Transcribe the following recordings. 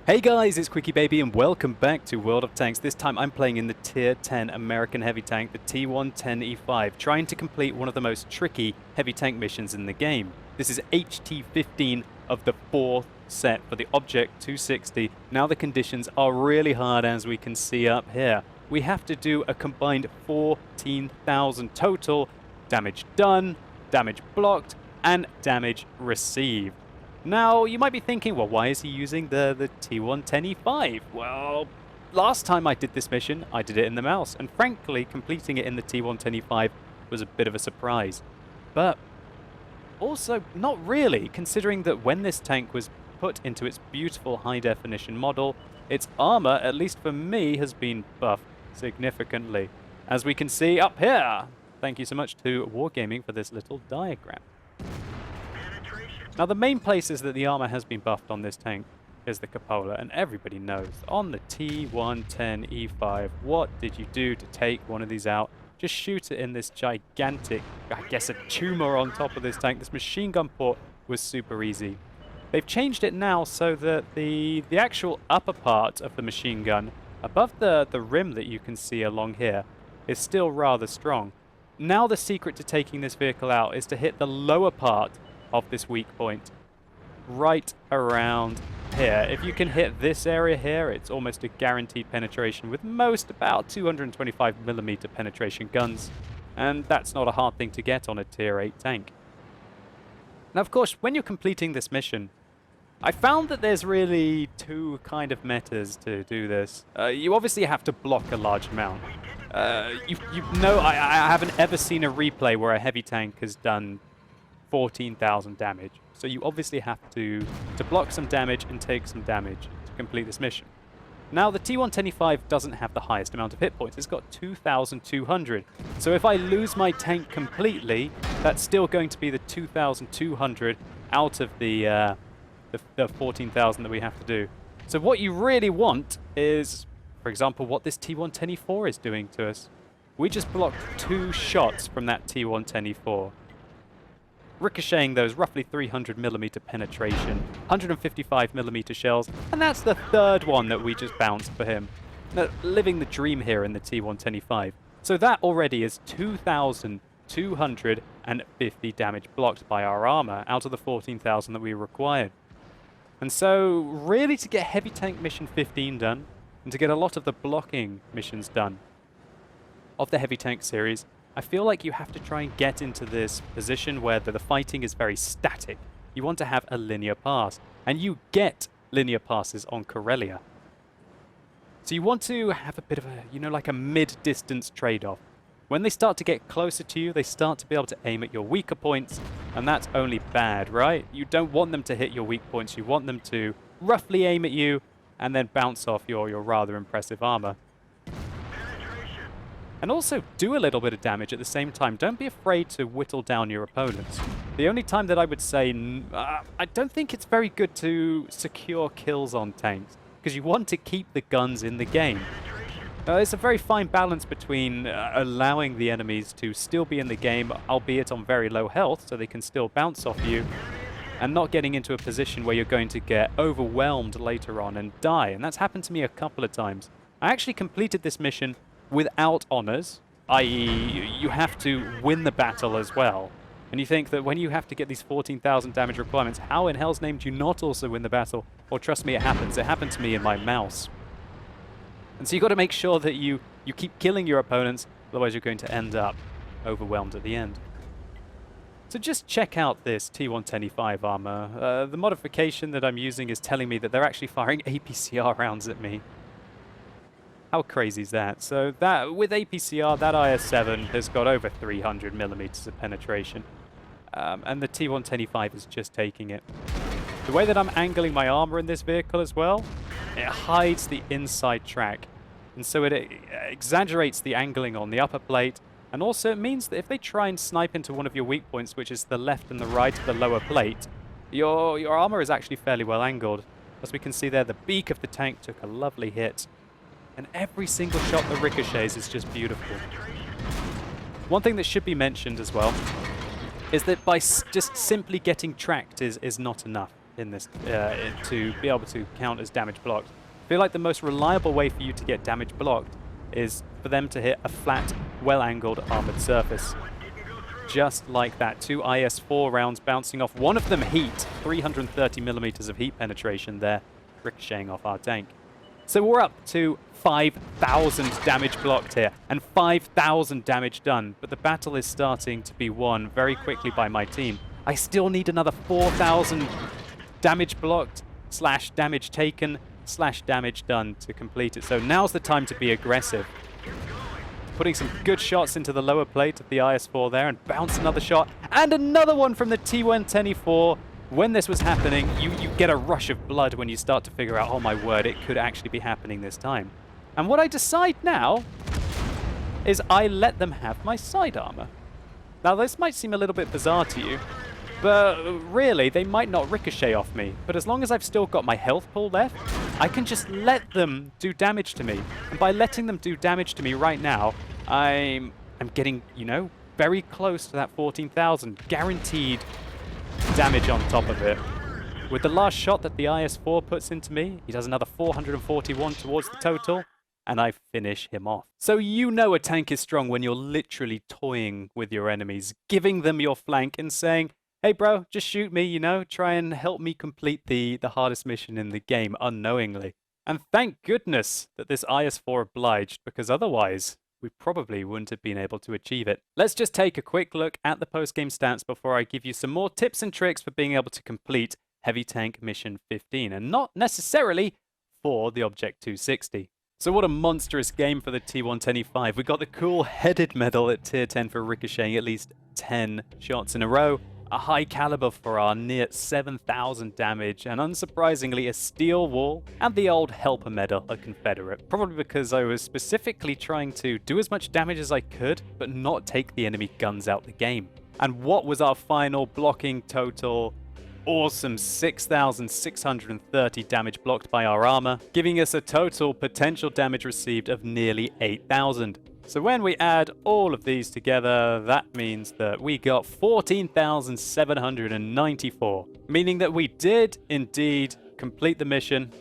Hey guys, it's QuickyBaby and welcome back to World of Tanks. This time I'm playing in the Tier 10 American heavy tank, the T110E5, trying to complete one of the most tricky heavy tank missions in the game. This is HT-15 of the 4th set for the Object 260. Now the conditions are really hard, as we can see up here. We have to do a combined 14,000 total damage done, damage blocked, and damage received. Now, you might be thinking, well, why is he using the T110E5? Well, last time I did this mission, I did it in the mouse, and frankly, completing it in the T110E5 was a bit of a surprise. But also, not really, considering that when this tank was put into its beautiful high-definition model, its armor, at least for me, has been buffed significantly. As we can see up here. Thank you so much to Wargaming for this little diagram. Now, the main places that the armor has been buffed on this tank is the cupola, and everybody knows, on the T110E5, what did you do to take one of these out? Just shoot it in this gigantic, I guess a tumor on top of this tank. This machine gun port was super easy. They've changed it now so that the actual upper part of the machine gun, above the rim that you can see along here, is still rather strong. Now the secret to taking this vehicle out is to hit the lower part of this weak point, right around here. If you can hit this area here, it's almost a guaranteed penetration with most about 225mm penetration guns, and that's not a hard thing to get on a tier 8 tank. Now, of course, when you're completing this mission, I found that there's really two kind of metas to do this. You obviously have to block a large amount. You know, I haven't ever seen a replay where a heavy tank has done 14,000 damage. So you obviously have to block some damage and take some damage to complete this mission. Now, the T110E5 doesn't have the highest amount of hit points. It's got 2,200. So if I lose my tank completely, that's still going to be the 2,200 out of the 14,000 that we have to do. So what you really want is, for example, what this T110E4 is doing to us. We just blocked 2 shots from that T110E4. Ricocheting those roughly 300mm penetration, 155mm shells, and that's the third one that we just bounced for him. Now, living the dream here in the T110E5. So that already is 2,250 damage blocked by our armor out of the 14,000 that we required. And so, really, to get Heavy Tank Mission 15 done, and to get a lot of the blocking missions done of the Heavy Tank series, I feel like you have to try and get into this position where the fighting is very static. You want to have a linear pass, and you get linear passes on Corellia. So you want to have a bit of a, you know, like a mid-distance trade-off. When they start to get closer to you, they start to be able to aim at your weaker points, and that's only bad, right? You don't want them to hit your weak points. You want them to roughly aim at you and then bounce off your rather impressive armor. And also do a little bit of damage at the same time. Don't be afraid to whittle down your opponents. The only time that I would say, I don't think it's very good to secure kills on tanks, because you want to keep the guns in the game. It's a very fine balance between allowing the enemies to still be in the game, albeit on very low health, so they can still bounce off you, and not getting into a position where you're going to get overwhelmed later on and die. And that's happened to me a couple of times. I actually completed this mission without honors, i.e. you have to win the battle as well. And you think that when you have to get these 14,000 damage requirements, how in hell's name do you not also win the battle? Well, trust me, it happens. It happened to me in my mouse. And so you've got to make sure that you keep killing your opponents, otherwise you're going to end up overwhelmed at the end. So just check out this T110E5 armor. The modification that I'm using is telling me that they're actually firing APCR rounds at me. How crazy is that? So that with APCR, that IS-7 has got over 300mm of penetration. And the T110E5 is just taking it. The way that I'm angling my armor in this vehicle as well, it hides the inside track. And so it exaggerates the angling on the upper plate. And also it means that if they try and snipe into one of your weak points, which is the left and the right of the lower plate, your armor is actually fairly well angled. As we can see there, the beak of the tank took a lovely hit. And every single shot that ricochets is just beautiful. One thing that should be mentioned as well is that by just simply getting tracked is not enough. in this to be able to count as damage blocked. I feel like the most reliable way for you to get damage blocked is for them to hit a flat, well-angled armored surface. Just like that. 2 IS-4 rounds bouncing off. One of them heat. 330 millimeters of heat penetration there, ricocheting off our tank. So we're up to 5,000 damage blocked here, and 5,000 damage done, but the battle is starting to be won very quickly by my team. I still need another 4,000 damage blocked / damage taken / damage done to complete it. So now's the time to be aggressive. Putting some good shots into the lower plate of the IS-4 there, and bounce another shot, and another one from the T-110E4. When this was happening, you get a rush of blood when you start to figure out, oh my word, it could actually be happening this time. And what I decide now is I let them have my side armor. Now this might seem a little bit bizarre to you, but really, they might not ricochet off me. But as long as I've still got my health pool left, I can just let them do damage to me. And by letting them do damage to me right now, I'm getting, you know, very close to that 14,000 guaranteed damage on top of it. With the last shot that the IS-4 puts into me, he does another 441 towards the total, and I finish him off. So you know a tank is strong when you're literally toying with your enemies, giving them your flank and saying, hey bro, just shoot me, you know, try and help me complete the hardest mission in the game unknowingly. And thank goodness that this IS-4 obliged, because otherwise we probably wouldn't have been able to achieve it. Let's just take a quick look at the post-game stats before I give you some more tips and tricks for being able to complete Heavy Tank Mission 15, and not necessarily for the Object 260. So what a monstrous game for the T-110E5. We got the cool headed medal at tier 10 for ricocheting at least 10 shots in a row, a high caliber for our near 7,000 damage, and unsurprisingly a steel wall, and the old helper medal, a Confederate. Probably because I was specifically trying to do as much damage as I could, but not take the enemy guns out the game. And what was our final blocking total? Awesome 6,630 damage blocked by our armor, giving us a total potential damage received of nearly 8,000. So when we add all of these together, that means that we got 14,794, meaning that we did indeed complete the mission,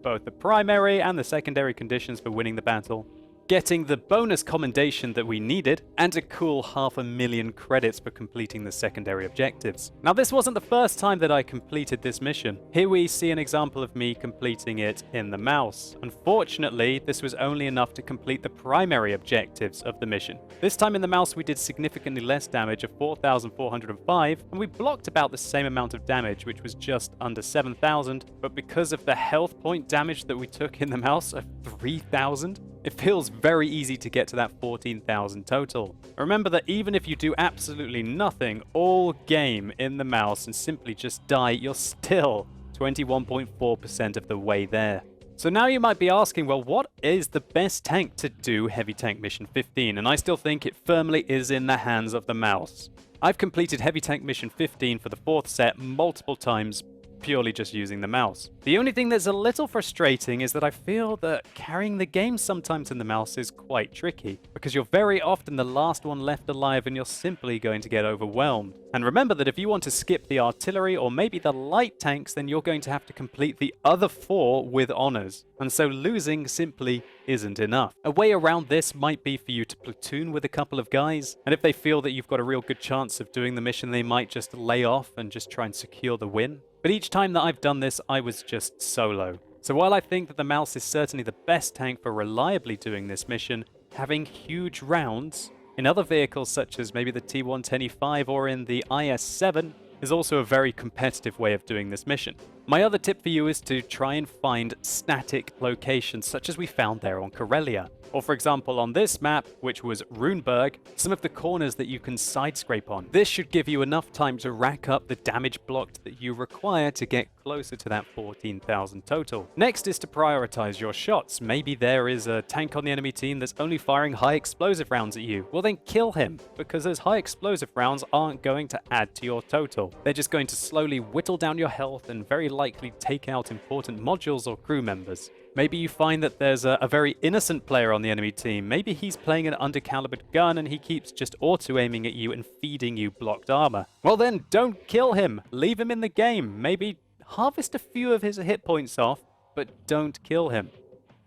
both the primary and the secondary conditions for winning the battle, getting the bonus commendation that we needed, and a cool 500,000 credits for completing the secondary objectives. Now this wasn't the first time that I completed this mission. Here we see an example of me completing it in the mouse. Unfortunately, this was only enough to complete the primary objectives of the mission. This time in the mouse we did significantly less damage of 4,405, and we blocked about the same amount of damage, which was just under 7,000, but because of the health point damage that we took in the mouse of 3,000, it feels very easy to get to that 14,000 total. Remember that even if you do absolutely nothing all game in the mouse and simply just die, you're still 21.4% of the way there. So now you might be asking, well, what is the best tank to do Heavy Tank Mission 15? And I still think it firmly is in the hands of the mouse. I've completed Heavy Tank Mission 15 for the 4th set multiple times, purely just using the mouse. The only thing that's a little frustrating is that I feel that carrying the game sometimes in the mouse is quite tricky, because you're very often the last one left alive and you're simply going to get overwhelmed. And remember that if you want to skip the artillery or maybe the light tanks, then you're going to have to complete the other 4 with honors. And so losing simply isn't enough. A way around this might be for you to platoon with a couple of guys, and if they feel that you've got a real good chance of doing the mission, they might just lay off and just try and secure the win. But each time that I've done this, I was just solo. So while I think that the mouse is certainly the best tank for reliably doing this mission, having huge rounds in other vehicles such as maybe the T-110E5 or in the IS-7 is also a very competitive way of doing this mission. My other tip for you is to try and find static locations such as we found there on Corellia. Or for example on this map, which was Runeberg, some of the corners that you can side scrape on. This should give you enough time to rack up the damage blocked that you require to get closer to that 14,000 total. Next is to prioritize your shots. Maybe there is a tank on the enemy team that's only firing high explosive rounds at you. Well then kill him, because those high explosive rounds aren't going to add to your total. They're just going to slowly whittle down your health and very likely take out important modules or crew members. Maybe you find that there's a very innocent player on the enemy team. Maybe he's playing an undercalibered gun and he keeps just auto-aiming at you and feeding you blocked armor. Well then, don't kill him. Leave him in the game. Maybe harvest a few of his hit points off, but don't kill him.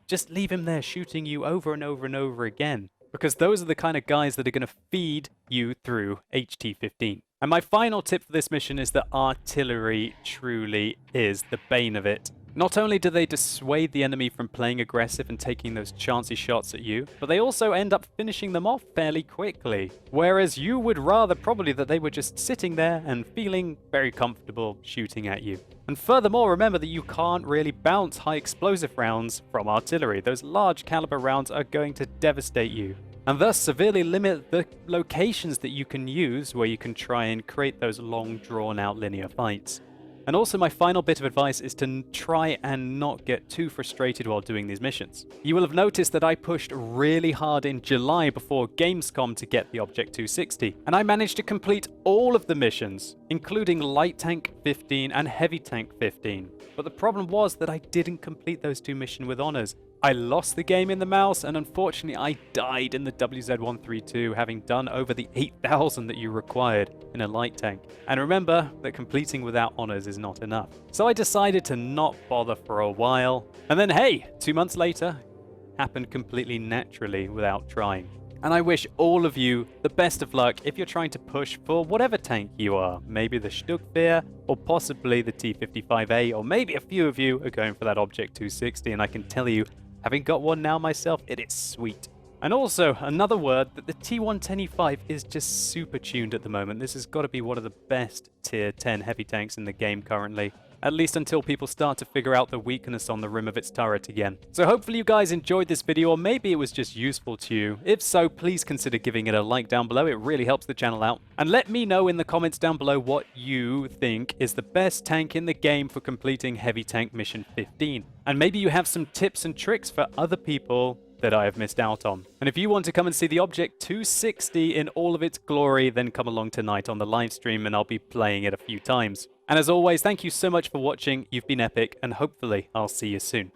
Just leave him there shooting you over and over and over again, because those are the kind of guys that are going to feed you through HT-15. And my final tip for this mission is that artillery truly is the bane of it. Not only do they dissuade the enemy from playing aggressive and taking those chancy shots at you, but they also end up finishing them off fairly quickly. Whereas you would rather probably that they were just sitting there and feeling very comfortable shooting at you. And furthermore, remember that you can't really bounce high explosive rounds from artillery. Those large caliber rounds are going to devastate you, and thus severely limit the locations that you can use where you can try and create those long drawn out linear fights. And also my final bit of advice is to try and not get too frustrated while doing these missions. You will have noticed that I pushed really hard in July before Gamescom to get the Object 260, and I managed to complete all of the missions, including Light Tank 15 and Heavy Tank 15. But the problem was that I didn't complete those two missions with honors. I lost the game in the mouse, and unfortunately I died in the WZ-132, having done over the 8,000 that you required in a light tank. And remember that completing without honors is not enough. So I decided to not bother for a while, and then hey, 2 months later, happened completely naturally without trying. And I wish all of you the best of luck if you're trying to push for whatever tank you are. Maybe the Stuckwehr, or possibly the T-55A, or maybe a few of you are going for that Object 260, and I can tell you, having got one now myself, it is sweet. And also, another word, that the T-110E5 is just super tuned at the moment. This has got to be one of the best tier 10 heavy tanks in the game currently. At least until people start to figure out the weakness on the rim of its turret again. So hopefully you guys enjoyed this video, or maybe it was just useful to you. If so, please consider giving it a like down below. It really helps the channel out. And let me know in the comments down below what you think is the best tank in the game for completing Heavy Tank Mission 15. And maybe you have some tips and tricks for other people that I have missed out on. And if you want to come and see the Object 260 in all of its glory, then come along tonight on the live stream and I'll be playing it a few times. And as always, thank you so much for watching. You've been epic, and hopefully I'll see you soon.